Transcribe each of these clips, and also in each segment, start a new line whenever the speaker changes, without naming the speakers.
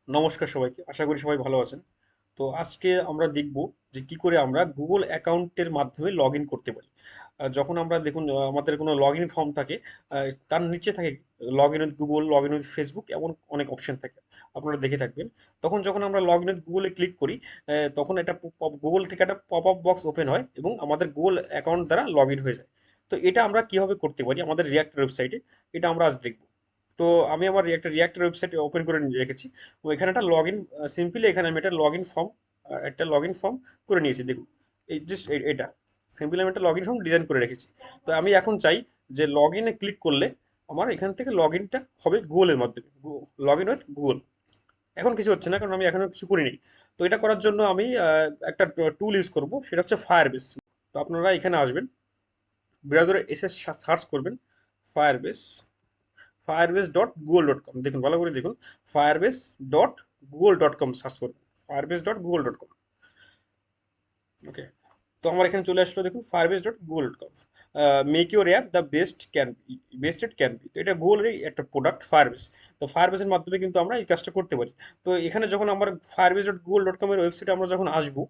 নমস্কার সবাইকে, আশা করি সবাই ভালো আছেন। তো আজকে আমরা দেখব যে কি করে আমরা গুগল অ্যাকাউন্টের মাধ্যমে লগ ইন করতে পারি। যখন আমরা দেখুন আমাদের কোনো লগ ইন ফর্ম থাকে, তার নিচে থাকে log in with Google, log in with Facebook, এমন অনেক অপশন থাকে, আপনারা দেখে থাকবেন। তখন যখন আমরা লগ ইন উইথ গুগলে ক্লিক করি, তখন একটা গুগল থেকে একটা পপ আপ বক্স ওপেন হয় এবং আমাদের গুগল অ্যাকাউন্ট দ্বারা লগ ইন হয়ে যায়। তো এটা আমরা কিভাবে করতে পারি আমাদের রিয়াক্ট ওয়েবসাইটে, এটা আমরা আজ দেখব। তো আমি আমার একটা রিয়াক্ট ওয়েবসাইট ওপেন করে রেখেছি। তো এখানে একটা লগ ইন, সিম্পলি এখানে আমি একটা লগ ইন ফর্ম, করে নিয়েছি দেখুন। এই জাস্ট এটা সিম্পলি আমি একটা লগ ইন ফর্ম ডিজাইন করে রেখেছি। তো আমি এখন চাই যে লগ ইনে ক্লিক করলে আমার এখান থেকে লগ ইনটা হবে গুগলের মাধ্যমে, লগ ইন উইথ গুগল। এখন কিছু হচ্ছে না কারণ আমি এখনো কিছু করিনি। তো এটা করার জন্য আমি একটা টুল ইউজ করব, সেটা হচ্ছে ফায়ারবেস। তো আপনারা এখানে আসবেন, ব্রাউজারে এসে সার্চ করবেন ফায়ারবেস, firebase.google.com, দেখুন ভালো করে দেখুন, firebase.google.com সার্চ করুন, firebase.google.com। ওকে, তো আমার এখানে চলে আসলো দেখুন firebase.google.com। Make your app the best it can be. তো এটা গুগলেরই একটা প্রোডাক্ট ফায়ারবেস। তো ফায়ারবেসের মাধ্যমে কিন্তু আমরা এই কাজটা করতে পারি। তো এখানে যখন আমার firebase.google.com এর ওয়েবসাইটে আমরা যখন আসবো,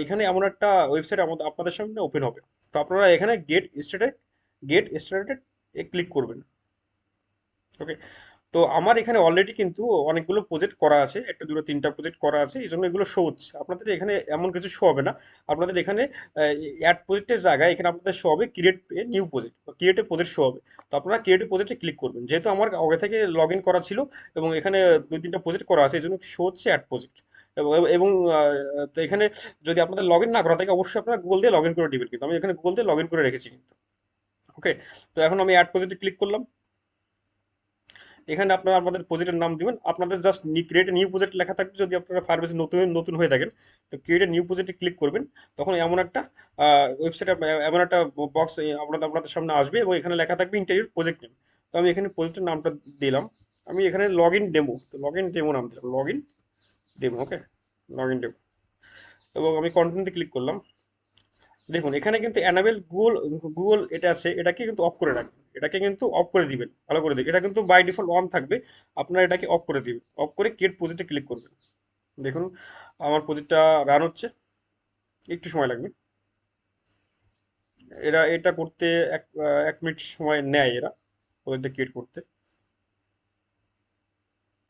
এখানে এমন একটা ওয়েবসাইট আমাদের আপনাদের সামনে ওপেন হবে। তো আপনারা এখানে গেট স্টার্টেড এ ক্লিক করবেন। ওকে, তো আমার এখানে অলরেডি কিন্তু অনেকগুলো প্রজেক্ট করা আছে, একটা দুটো তিনটা প্রজেক্ট করা আছে, এই জন্য এগুলো শো হচ্ছে। আপনাদের এখানে এমন কিছু শো হবে না। আপনাদের এখানে অ্যাড প্রজেক্টের জায়গায় এখানে আপনাদের শো হবে create a new project, create a project show হবে। তো আপনারা ক্রিয়েট এ প্রজেক্টে ক্লিক করবেন, যেহেতু আমার আগে থেকে লগ ইন করা ছিল এবং এখানে দুই তিনটা প্রজেক্ট করা আছে, এই জন্য শো হচ্ছে অ্যাড প্রজেক্ট। এবং তো এখানে যদি আপনাদের লগ ইন না করা থাকে, অবশ্যই আপনারা গুগল দিয়ে লগ ইন করে দিবেন, কিন্তু আমি এখানে গুগল দিয়ে লগ ইন করে রেখেছি কিন্তু। ওকে, তো এখন আমি অ্যাড প্রজেক্টে ক্লিক করলাম। এখানে আপনারা আপনাদের প্রজেক্টের নাম দিবেন, আপনাদের জাস্ট ক্রিয়েট নিউ প্রজেক্ট লেখা থাকবে যদি আপনারা ফায়ারবেসে নতুন নতুন হয়ে থাকেন। তো ক্রিয়েট নিউ প্রজেক্টে ক্লিক করবেন, তখন এমন একটা ওয়েবসাইট, এমন একটা বক্স আপনাদের আপনাদের সামনে আসবে এবং এখানে লেখা থাকবে ইন্টারভিউ প্রজেক্ট নেম। তো আমি এখানে প্রজেক্টের নামটা দিলাম, আমি এখানে লগ ইন ডেমো, তো লগ ইন ডেমো নাম দিলাম, log in demo. Okay, log in demo, এবং আমি কন্টিনিউতে ক্লিক করলাম। দেখুন এখানে কিন্তু অ্যানাবেল গুগল এটা আছে, এটাকে কিন্তু অফ করে রাখবেন, এটাকে কিন্তু অফ করে দিবেন, ভালো করে দিবেন। এটা কিন্তু বাই ডিফল্ট অন থাকবে, আপনারা এটাকে অফ করে দিবেন। অফ করে ক্রিয়েট প্রজেক্টে ক্লিক করবেন। দেখুন আমার প্রজেক্টটা রান হচ্ছে, একটু সময় লাগবে। এটা করতে 1 মিনিট সময় নেয় এরা, প্রজেক্টটা ক্রিয়েট করতে।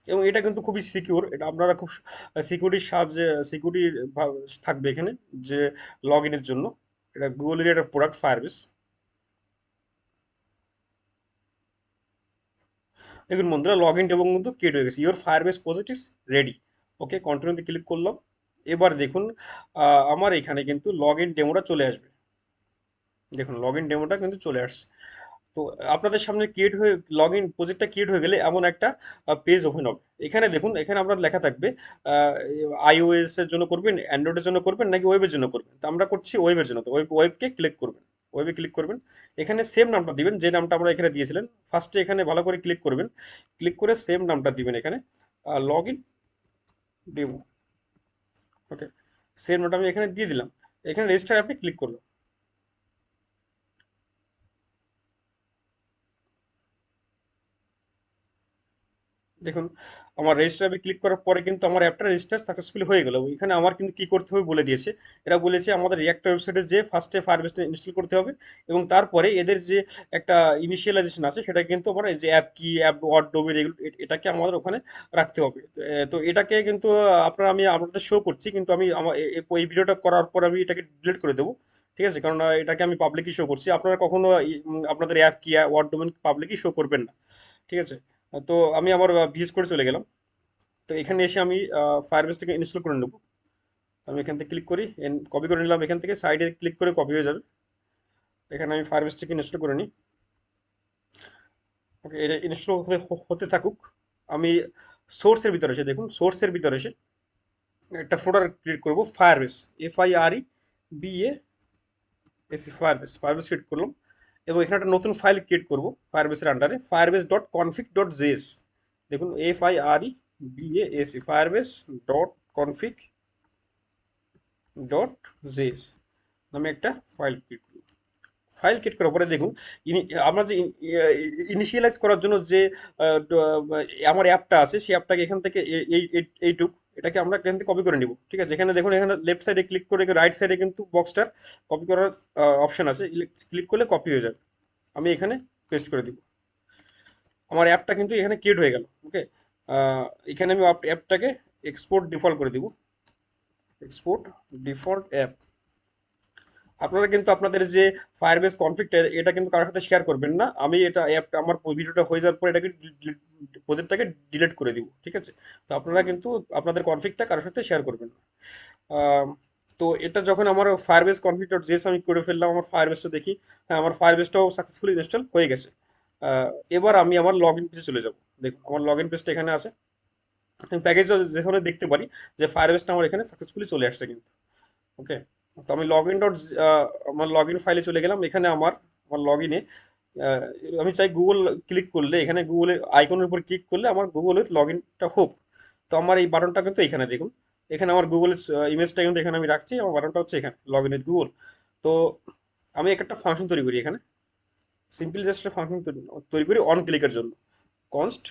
এবং এটা কিন্তু খুবই সিকিউর, এটা আপনারা খুব সিকিউরিটির সাহায্যে, সিকিউরিটি থাকবে এখানে, যে লগ ইনের জন্য। এটা গুগলের একটা প্রোডাক্ট ফায়ারবেস। দেখুন বন্ধুরা, লগ ইন এবং কিন্তু ক্রিয়েট হয়ে গেছে, your Firebase project is ready. Okay, কন্টিনিউতে ক্লিক করলাম। এবার দেখুন আমার এখানে কিন্তু লগ ইন ডেমোটা চলে আসবে। দেখুন লগ ইন ডেমোটা কিন্তু চলে আসছে। তো আপনাদের সামনে ক্রিয়েট হয়ে লগ ইন প্রজেক্টটা ক্রিয়েট হয়ে গেলে এমন একটা পেজ ওপেন হবে। এখানে দেখুন, এখানে আপনার লেখা থাকবে আইওএস এর জন্য করবেন, অ্যান্ড্রয়েডের জন্য করবেন, নাকি ওয়েবের জন্য করবেন। তো আমরা করছি ওয়েবের জন্য, তো ওয়েবকে ক্লিক করবেন, ওয়েবে ক্লিক করবেন। এখানে সেম নামটা দিবেন যে নামটা আমরা এখানে দিয়েছিলেন ফার্স্টে, এখানে ভালো করে ক্লিক করবেন। ক্লিক করে সেম নামটা দিবেন এখানে, log in demo. Okay, same নামটা আমি এখানে দিয়ে দিলাম। এখানে রেজিস্টার আপনি ক্লিক করবেন। দেখুন আমার রেজিস্টার আমি ক্লিক করার পরে কিন্তু আমার অ্যাপটা রেজিস্টার সাকসেসফুলি হয়ে গেল। এখানে আমার কিন্তু কি করতে হবে বলে দিয়েছে। এরা বলেছে আমাদের রিয়াক্ট ওয়েবসাইটে যে ফার্স্টে ফায়ারবেসটা ইনস্টল করতে হবে, এবং তারপরে এদের যে একটা ইনিশিয়ালাইজেশন আছে সেটা কিন্তু আমার এই যে অ্যাপ কি, অ্যাপ ওয়ার্ড ডোমেন, এগুলো এটাকে আমাদের ওখানে রাখতে হবে। তো এটাকে কিন্তু আপনারা, আমি আপনাদের শো করছি, কিন্তু আমি আমার এই ভিডিওটা করার পর আমি এটাকে ডিলিট করে দেবো। ঠিক আছে, কারণ এটাকে আমি পাবলিকই শো করছি, আপনারা কখনো আপনাদের অ্যাপ কি, ওয়ার্ড ডোমেন পাবলিকই শো করবেন না। ঠিক আছে, তো আমি আমার ভিএস করে চলে গেলাম। তো এখানে এসে আমি ফায়ারবেস থেকে ইনস্টল করে নেব। আমি এখান থেকে ক্লিক করি, কপি করে নিলাম, এখান থেকে সাইডে ক্লিক করে কপি হয়ে যাবে। এখানে আমি ফায়ারবেস থেকে ইনস্টল করে নিই। ওকে, এটা ইনস্টল হতে থাকুক। আমি সোর্সের ভিতরে এসে, দেখুন সোর্সের ভিতরে এসে একটা ফোল্ডার ক্রিয়েট করব, ফায়ারবেস, FIREBASE, ফায়ারবেস ক্রিয়েট করলাম। এবং এখানে একটা নতুন ফাইল ক্রিয়েট করব ফায়ারবেসের আন্ডারে, firebase.config.js। দেখুন FIREBASE, firebase.config.js নামে একটা ফাইল ক্রিয়েট করব। ফাইল ক্রিয়েট করার পরে দেখুন, আমরা যে ইনিশিয়ালাইজ করার জন্য যে আমার অ্যাপটা আছে, সেই অ্যাপটাকে এখান থেকে এইটুক এটাকে আমরা এখান থেকে কপি করে নিব। ঠিক আছে, এখানে দেখুন, এখানে লেফট সাইডে ক্লিক করে রাইট সাইডে কিন্তু বক্সটার কপি করার অপশন আছে, ক্লিক করলে কপি হয়ে যাবে। আমি এখানে পেস্ট করে দিব। আমার অ্যাপটা কিন্তু এখানে ক্রিয়েট হয়ে গেল। ওকে, এখানে আমি অ্যাপটাকে এক্সপোর্ট ডিফল্ট করে দিব, এক্সপোর্ট ডিফল্ট অ্যাপ। আপনারা কিন্তু আপনাদের যে ফায়ারবেস কনফিগটা, এটা কিন্তু কারোর সাথে শেয়ার করবেন না। আমি এটা অ্যাপটা আমার ভিডিওটা হয়ে যাওয়ার পর এটাকে প্রজেক্টটাকে ডিলিট করে দিব। ঠিক আছে, তো আপনারা কিন্তু আপনাদের কনফিগটা কারোর সাথে শেয়ার করবেন না। আম, তো এটা যখন আমার ফায়ারবেস কনফিগ ডট জেএস আমি করে ফেললাম, আমার ফায়ারবেসটা দেখি, হ্যাঁ আমার ফায়ারবেসটাও সাকসেসফুলি ইনস্টল হয়ে গেছে। এবার আমি আমার লগ ইন পেজে চলে যাব। দেখুন আমার লগ ইন পেজটা এখানে আছে, আমি প্যাকেজ যেখানে দেখতে পারি যে ফায়ারবেসটা আমার এখানে সাকসেসফুলি চলে আসছে কিন্তু। ওকে, তো আমি লগ ইন ডট, আমার লগ ইন ফাইলে চলে গেলাম। এখানে আমার আমার লগ ইনে আমি চাই গুগল ক্লিক করলে, এখানে গুগলের আইকনের উপর ক্লিক করলে আমার গুগল উইথ লগ ইনটা হোক। তো আমার এই বাটনটা কিন্তু এখানে দেখুন, এখানে আমার গুগলের ইমেজটা কিন্তু এখানে আমি রাখছি, আমার বাটনটা হচ্ছে এখানে লগ ইন উইথ গুগল। তো আমি একটা ফাংশন তৈরি করি এখানে, সিম্পল জাস্ট একটা ফাংশন তৈরি করি অন ক্লিকের জন্য। Const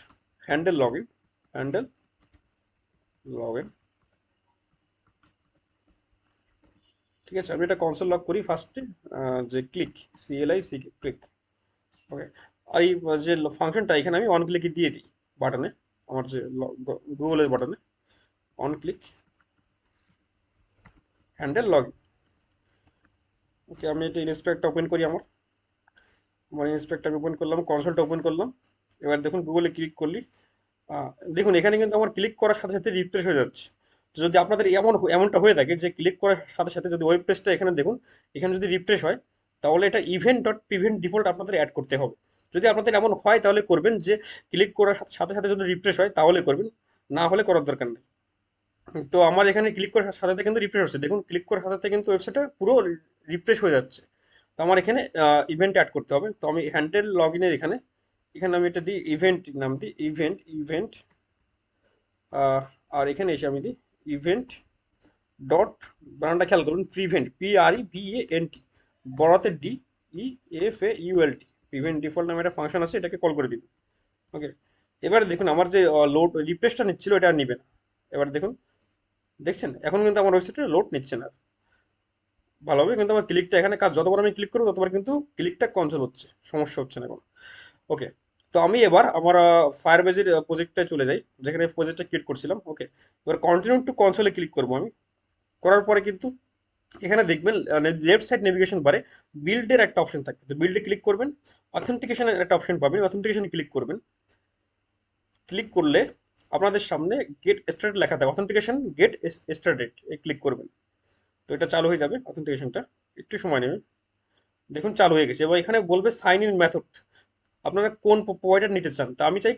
handle log in, handle log in. ঠিক আছে, আমি এটা কনসোল লগ করি ফার্স্টে, যে ক্লিক, CLIC ক্লিক। ওকে, আর এই যে ফাংশনটা এখানে আমি অন ক্লিকে দিয়ে দিই বাটনে, আমার যে গুগলের বাটনে অন ক্লিক হ্যান্ডেল লগ। ওকে, আমি এটা ইনস্পেক্ট ওপেন করি, আমার ইনস্পেক্ট আমি ওপেন করলাম, কনসোলটা ওপেন করলাম। এবার দেখুন গুগলে ক্লিক করলি, দেখুন এখানে কিন্তু আমার ক্লিক করার সাথে সাথে রিফ্রেশ হয়ে যাচ্ছে। তো যদি আপনাদের এমনটা হয়ে থাকে যে ক্লিক করার সাথে সাথে যদি ওয়েব পেজটা এখানে দেখুন, এখানে যদি রিফ্রেশ হয়, তাহলে এটা ইভেন্ট ডট প্রিভেন্ট ডিফল্ট আপনাদের অ্যাড করতে হবে। যদি আপনাদের এমন হয় তাহলে করবেন যে ক্লিক করার সাথে সাথে যদি রিফ্রেশ হয় তাহলে করবেন, না হলে করার দরকার নেই। তো আমার এখানে ক্লিক করার সাথে সাথে কিন্তু রিফ্রেশ হচ্ছে, দেখুন ক্লিক করার সাথে সাথে কিন্তু ওয়েবসাইটটা পুরো রিফ্রেশ হয়ে যাচ্ছে। তো আমার এখানে ইভেন্ট অ্যাড করতে হবে। তো আমি হ্যান্ডেল লগ ইনের এখানে, এখানে আমি এটা দিই ইভেন্ট নাম দিই, ইভেন্ট। আর এখানে এসে আমি দিই ইভেন্ট ডট, বানানটা খেয়াল করুন, prevent, PREVENT, বড়াতে DEFAULT, prevent default নামে একটা ফাংশন আছে, এটাকে কল করে দিন। ওকে, এবারে দেখুন আমার যে লোড রিফ্রেশটা নিচ্ছিল এটা আর নিবে না। এবার দেখুন, দেখছেন এখন কিন্তু আমার ওয়েবসাইটে লোড নিচ্ছে না ভালোভাবে, কিন্তু আমার ক্লিকটা এখানে কাজ, যতবার আমি ক্লিক করবো ততবার কিন্তু ক্লিকটা কনসোল হচ্ছে, সমস্যা হচ্ছে না এখন। ওকে, তো আমি এবার আমার ফায়ারবেজের প্রজেক্টে চলে যাই, যেখানে প্রজেক্টটা ক্রিয়েট করছিলাম। ওকে, এবার কন্টিনিউ টু কনসোলে ক্লিক করবো আমি। করার পরে কিন্তু এখানে দেখবেন লেফট সাইড নেভিগেশন বারে বিল্ডের একটা অপশন থাকবে, তো বিল্ডে ক্লিক করবেন, অথেন্টিকেশনের একটা অপশন পাবেন, অথেন্টিকেশনে ক্লিক করবেন। ক্লিক করলে আপনাদের সামনে গেট স্টার্টেড লেখা থাকে, অথেন্টিকেশন গেট স্টার্টেড, এই ক্লিক করবেন। তো এটা চালু হয়ে যাবে অথেন্টিকেশনটা, একটু সময় নেবে। দেখুন চালু হয়ে গেছে, এবার এখানে বলবে সাইন ইন মেথড, আপনারা কোন প্রোভাইডার নিতে চান। তা আমি চাই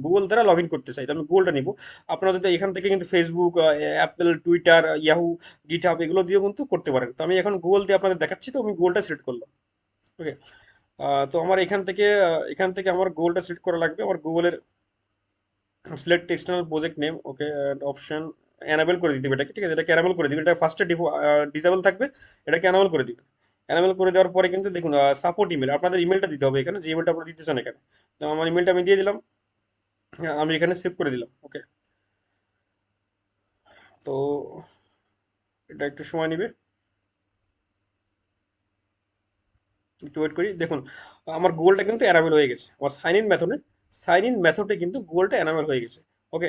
গুগল দ্বারা লগ ইন করতে চাই, তো আমি গুগলটা নিব। আপনারা যদি এখান থেকে কিন্তু Facebook, Apple, Twitter, Yahoo, GitHub এগুলো দিয়েও কিন্তু করতে পারেন। তো আমি এখন গুগল দিয়ে আপনাদের দেখাচ্ছি, তো আমি গুগলটা সিলেক্ট করলাম। ওকে, তো আমার এখান থেকে আমার গুগলটা সিলেক্ট করা লাগবে। আমার গুগলের সিলেক্ট এক্সটার্নাল প্রজেক্ট নেম, ওকে, অপশন এনাবেল করে দিতে হবে এটাকে। ঠিক আছে, এটাকে এনাবেল করে দিবেন, এটা ফার্স্টে ডিসেবল থাকবে, এটাকে এনাবেল করে দিবেন। এনাবেল করে দেওয়ার পরে কিন্তু দেখুন সাপোর্ট ইমেল, আপনাদের ইমেলটা দিতে হবে এখানে, যে ইমেলটা আপনারা দিতে চান এখানে। তো আমার ইমেলটা আমি দিয়ে দিলাম, আমি এখানে সেভ করে দিলাম। ওকে, তো এটা একটু সময় নেবে, একটু ওয়েট করি। দেখুন আমার গুগলটা কিন্তু এনাবেল হয়ে গেছে, আমার সাইন ইন মেথডে কিন্তু গুগলটা এনাবেল হয়ে গেছে। ওকে,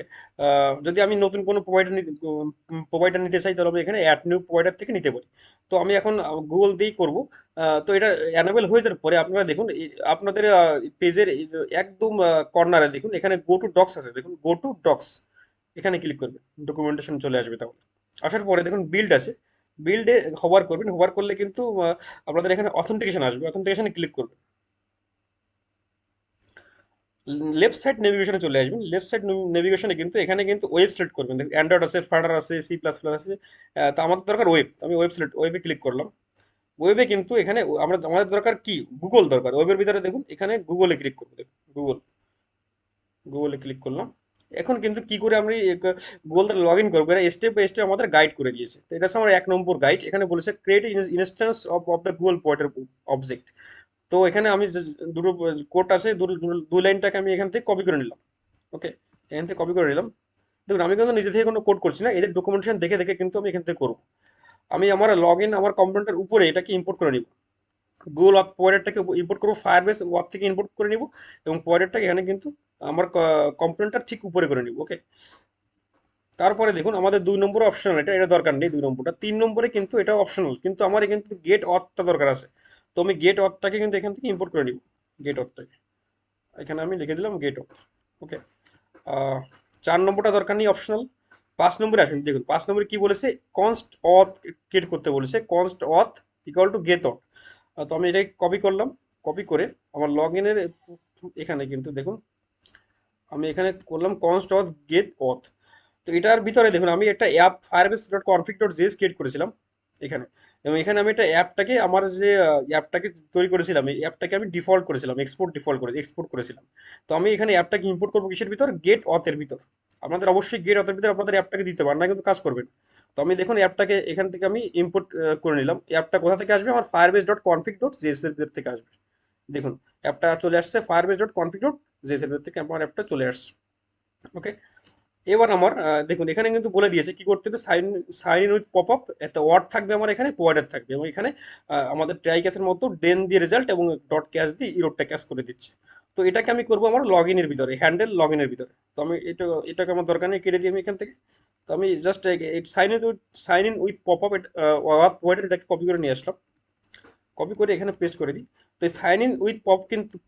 যদি আমি নতুন কোনো প্রোভাইডার নিতে চাই, তাহলে আমি এখানে অ্যাড নিউ প্রোভাইডার থেকে নিতে পারি। তো আমি এখন গুগল দিয়েই করব। তো এটা এনাবেল হয়ে যাওয়ার পরে আপনারা দেখুন আপনাদের পেজের একদম কর্নারে দেখুন এখানে গো টু ডক্স আছে, দেখুন গো টু ডক্স, এখানে ক্লিক করবেন, ডকুমেন্টেশন চলে আসবে। তাহলে আসার পরে দেখুন বিল্ড আছে, বিল্ডে হোভার করবেন, হোভার করলে কিন্তু আপনাদের এখানে অথেন্টিকেশন আসবে, অথেন্টিকেশনে ক্লিক করবেন। লেফট সাইড নেভিগেশনে চলে আসবেন, লেফট সাইড নেভিগেশনে কিন্তু এখানে কিন্তু ওয়েব সিলেক্ট করবেন। দেখুন অ্যান্ড্রয়েড আছে, ফাডার আছে, C++ আছে, তো আমাদের দরকার ওয়েব, আমি ওয়েবে ক্লিক করলাম। ওয়েবে কিন্তু এখানে আমাদের দরকার কি, গুগল দরকার। ওয়েবের ভিতরে দেখুন এখানে গুগলে ক্লিক করবো, দেখুন গুগলে ক্লিক করলাম। এখন কিন্তু কি করে আমরা গুগল লগ ইন করবো, এটা স্টেপ বাই স্টেপ আমাদের গাইড করে দিয়েছে। তো এটা হচ্ছে আমার 1 নম্বর গাইড। এখানে বলেছে create instance of the Google pointer object. তো এখানে আমি দুটো কোড আছে, দু লাইনটাকে আমি এখান থেকে কপি করে নিলাম। ওকে, এখান থেকে কপি করে নিলাম। দেখুন আমি কিন্তু নিজে থেকে কোনো কোড করছি না, এদের ডকুমেন্টেশন দেখে দেখে কিন্তু আমি এখান থেকে করবো। আমি আমার লগ ইন আমার কম্পিউটার উপরে এটাকে ইম্পোর্ট করে নিব। গুগল ওয়ার্ক পয়েন্টারটাকে ইম্পোর্ট করবো, ফায়ারবেস ওয়ার্ক থেকে ইম্পোর্ট করে নিব, এবং পয়েন্টারটাকে এখানে কিন্তু আমার কম্পিউটার ঠিক উপরে করে নিব। ওকে, তারপরে দেখুন আমাদের 2 নম্বর অপশনাল, এটা এটা দরকার নেই 2 নম্বরটা। 3 নম্বরে কিন্তু এটা অপশনাল, কিন্তু আমার এখান থেকে গেট অথটা দরকার আছে। তো আমি গেট অথটাকে কিন্তু এখান থেকে ইম্পোর্ট করে নিব। গেট অথটাকে এখানে আমি লিখে দিলাম গেট অথ। ওকে, 4 নম্বরটা দরকার নেই, অপশনাল। 5 নম্বরে আসুন, দেখুন 5 নম্বরে কি বলেছে, কনস্ট অথ ক্রিয়েট করতে বলেছে, কনস্ট অথ ইকুয়াল টু গেট অথ। তো আমি এটাকে কপি করলাম। কপি করে আমার লগ ইনের এখানে কিন্তু দেখুন আমি এখানে করলাম কনস্ট অথ গেট অথ। তো এটার ভিতরে দেখুন আমি একটা app Firebase dot config dot JS create করেছিলাম এখানে। এবং এখানে আমি একটা অ্যাপটাকে আমার যে অ্যাপটাকে তৈরি করেছিলাম, এই অ্যাপটাকে আমি ডিফল্ট করেছিলাম, এক্সপোর্ট করেছিলাম। তো আমি এখানে অ্যাপটাকে ইম্পোর্ট করবো কিসের ভিতর, গেট অথের ভিতর। আপনাদের অবশ্যই গেট অথের ভিতর আপনাদের অ্যাপটাকে দিতে পারেন, না কিন্তু কাজ করবেন। তো আমি দেখুন অ্যাপটাকে এখান থেকে আমি ইম্পোর্ট করে নিলাম। অ্যাপটা কোথা থেকে আসবে, আমার Firebase dot config dot JS এর ভিতর থেকে আসবে। দেখুন অ্যাপটা চলে আসছে Firebase dot config dot JS এর ভিতর থেকে আমার অ্যাপটা চলে আসছে। ওকে, এবার আমার দেখুন এখানে কিন্তু বলে দিয়েছে কি করতে হবে, sign in with pop up, একটা ওয়ার্ড থাকবে আমার এখানে, প্রোভাইডার থাকবে, এবং এখানে আমাদের ট্রাই ক্যাশের মতো দেন দিয়ে রেজাল্ট এবং ডট ক্যাশ দিয়ে ইরোডটা ক্যাশ করে দিচ্ছে। তো এটাকে আমি করবো আমার লগ ইনের ভিতরে, হ্যান্ডেল লগ ইনের ভিতরে। তো আমি এটাকে আমার দরকার নেই, কেটে দিই আমি এখান থেকে। তো আমি just sign in with pop up provider এটাকে কপি করে নিয়ে আসলাম। কপি করে এখানে পেস্ট করে দিই। তো এই sign in with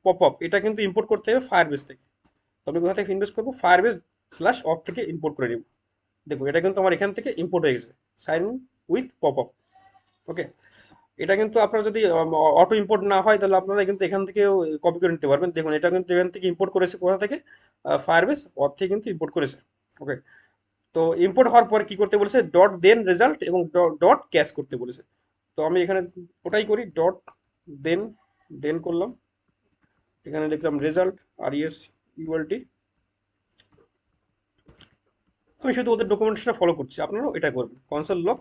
pop up এটা কিন্তু ইম্পোর্ট করতে হবে ফায়ারবেস থেকে। তো আমি কোথা থেকে ইনভেস্ট করবো, ফায়ারবেস স্ল্যাশ অফ থেকে ইম্পোর্ট করে নিব। দেখুন এটা কিন্তু আমার এখান থেকে ইম্পোর্ট হয়ে গেছে, সাইন উইথ পপ আপ। ওকে, এটা কিন্তু আপনার যদি অটো ইম্পোর্ট না হয় তাহলে আপনারা কিন্তু এখান থেকে কপি করে নিতে পারবেন। দেখুন এটা কিন্তু এখান থেকে ইম্পোর্ট করেছে, কোথা থেকে, ফায়ারবেস অথ থেকে কিন্তু ইম্পোর্ট করেছে। ওকে, তো ইম্পোর্ট হওয়ার পর কি করতে বলেছে, ডট দেন রেজাল্ট এবং ডট ক্যাশ করতে বলেছে। তো আমি এখানে ওটাই করি, ডট দেন, দেন করলাম, এখানে লিখলাম রেজাল্ট, আর ইএস ইউএলটি। আমি শুধু ওদের ডকুমেন্টেশনটা ফলো করছি, আপনারাও এটা করবেন, কনসোল লগ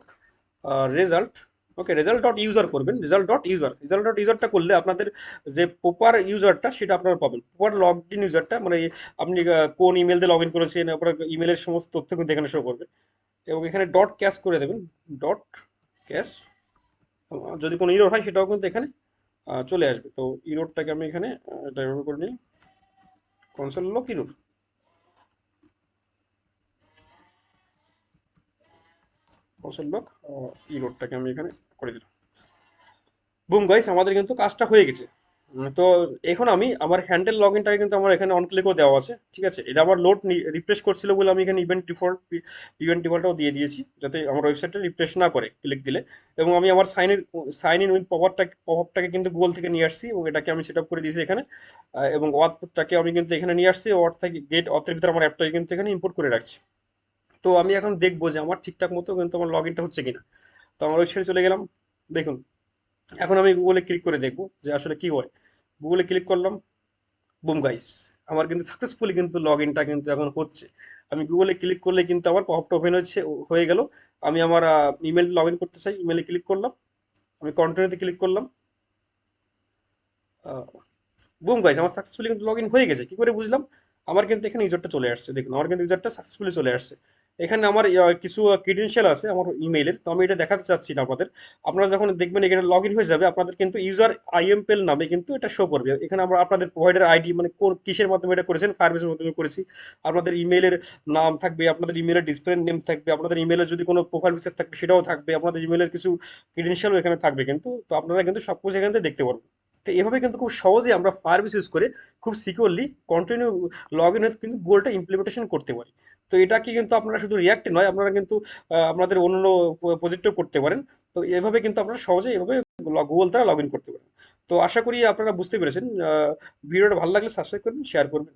রেজাল্ট। ওকে, রেজাল্ট ডট ইউজার করবেন, রেজাল্ট ডট ইউজারটা করলে আপনাদের যে প্রপার ইউজারটা সেটা আপনারা পাবেন, প্রপার লগ ইন ইউজারটা, মানে আপনি কোন ইমেল দিয়ে লগ ইন করেছেন, আপনার ইমেলের সমস্ত তথ্য কিন্তু এখানে শো করবে। এবং এখানে ডট ক্যাশ করে দেবেন, ডট ক্যাশ। যদি কোনো ইরোর হয় সেটাও কিন্তু এখানে চলে আসবে। তো ইরোরটাকে আমি এখানে এটা এভাবে করে নিই, console log error. Console log ইরোরটাকে আমি এখানে করে দিলাম। বুম গাইস, আমাদের কিন্তু কাজটা হয়ে গেছে। তো এখন আমি আমার হ্যান্ডেল লগ ইনটাকে কিন্তু আমার এখানে অন ক্লিকও দেওয়া আছে, ঠিক আছে। এটা আবার লোড রিফ্রেশ করছিল বলে আমি এখানে ইভেন্ট ডিফল্টও দিয়ে দিয়েছি, যাতে আমার ওয়েবসাইটটা রিফ্রেশ না করে ক্লিক দিলে। এবং আমি আমার সাইন ইন উইথ পপআপটাকে কিন্তু গুগল থেকে নিয়ে আসছি, এবং এটাকে আমি সেট আপ করে দিয়েছি এখানে। এবং ওয়াথটাকে আমি কিন্তু এখানে নিয়ে আসছি, ওয়াথ থেকে গেট অথের ভিতরে আমার অ্যাপটাকে কিন্তু এখানে ইম্পোর্ট করে রাখছি। তো আমি এখন দেখবো যে আমার ঠিকঠাক মতো কিন্তু আমার লগ ইনটা হচ্ছে কিনা। তো আমার ওয়েবসাইটে চলে গেলাম। দেখুন এখন আমি গুগলে ক্লিক করে দেখবো যে আসলে কি হয়। গুগলে ক্লিক করলাম, বুম গাইস, আমার কিন্তু সাকসেসফুলি কিন্তু লগ ইনটা কিন্তু এখন হচ্ছে। আমি গুগলে ক্লিক করলে কিন্তু আমার পপআপটা ওপেন হচ্ছে, হয়ে গেল। আমি আমার ইমেল লগ ইন করতে চাই, ইমেলে ক্লিক করলাম, আমি কন্টিনিউতে ক্লিক করলাম। বুম গাইস, আমার সাকসেসফুলি কিন্তু লগ ইন হয়ে গেছে। কি করে বুঝলাম, আমার কিন্তু এখানে ইউজারটা চলে আসছে, দেখুন আমার কিন্তু ইউজারটা সাকসেসফুলি চলে আসছে। এখানে আমার কিছু ক্রিডেনশিয়াল আছে আমার ইমেইলের, তো আমি এটা দেখাতে চাচ্ছি না আপনাদের। আপনারা যখন দেখবেন এখানে লগ ইন হয়ে যাবে, আপনাদের কিন্তু ইউজার আইএমপেল নামে কিন্তু এটা শো করবে। এখানে আমরা আপনাদের প্রোভাইডার আইডি, মানে কোন কিসের মাধ্যমে এটা করেছেন, ফায়ারবেসের মাধ্যমে করেছি, আপনাদের ইমেইলের নাম থাকবে, আপনাদের ইমেইলের ডিসপ্লে নেম থাকবে, আপনাদের ইমেইলের যদি কোনো প্রোফাইল পিকচার থাকবে সেটাও থাকবে, আপনাদের ইমেইলের কিছু ক্রিডেনশিয়ালও এখানে থাকবে কিন্তু। তো আপনারা কিন্তু সব কিছু এখান থেকে দেখতে পারবেন। তো এভাবে কিন্তু খুব সহজেই আমরা ফায়ারবেস ইউজ করে খুব সিকিউরলি কন্টিনিউ লগ ইন কিন্তু গোলটা ইমপ্লিমেন্টেশন করতে পারি। তো এটা কি কিন্তু আপনারা শুধু রিয়াক্ট নয়, আপনারা কিন্তু আপনাদের অন্য প্রজেক্টও করতে পারেন। তো এভাবে কিন্তু আপনারা সহজেই এভাবে গুগল দ্বারা লগ ইন করতে পারেন। তো আশা করি আপনারা বুঝতে পেরেছেন। ভিডিওটা ভালো লাগলে সাবস্ক্রাইব করবেন, শেয়ার করবেন।